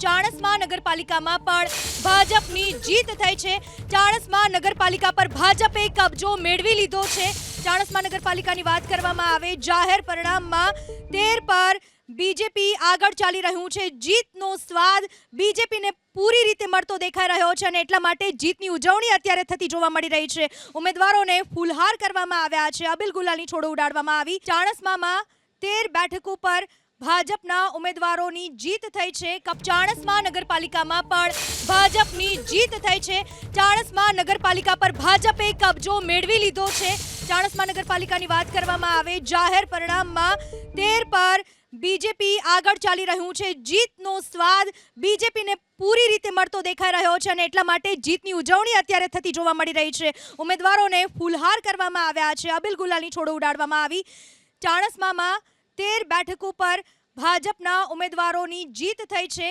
ચાણસ્મા નગરપાલિકામાં પણ ભાજપની જીત થઈ છે। ચાણસ્મા નગરપાલિકા પર ભાજપે કબજો મેળવી લીધો છે। ચાણસ્મા નગરપાલિકાની વાત કરવામાં આવે જાહેર પરિણામમાં 13 પર બીજેપી આગળ ચાલી રહ્યું છે। જીતનો સ્વાદ બીજેપીને પૂરી રીતે મળતો દેખાઈ રહ્યો છે અને એટલા માટે જીતની ઉજવણી અત્યારે થતી જોવા મળી રહી છે। ઉમેદવારોને ફૂલહાર કરવામાં આવ્યા છે, અબીલ ગુલાલની છોડો ઉડાડવામાં આવી। ચાણસ્મામાં 13 બેઠકો પર ભાજપના ઉમેદવારોની જીત થઈ છે। ચાણસ્મા નગરપાલિકામાં પણ ભાજપની જીત થઈ છે। ચાણસ્મા નગરપાલિકા પર ભાજપે કબજો મેળવી લીધો છે। ચાણસ્મા નગરપાલિકાની વાત કરવામાં આવે જાહેર પરિણામમાં 13 પર બીજેપી આગળ ચાલી રહ્યું છે। જીતનો સ્વાદ બીજેપીને પૂરી રીતે મળતો દેખાઈ રહ્યો છે અને એટલા માટે જીતની ઉજવણી અત્યારે થતી જોવા મળી રહી છે। ઉમેદવારોને ફૂલહાર કરવામાં આવ્યા છે, અબીલ ગુલાલની છોડો ઉડાડવામાં આવી। ચાણસ્મામાં 13 બેઠકો પર ભાજપના ઉમેદવારોની જીત થઈ છે।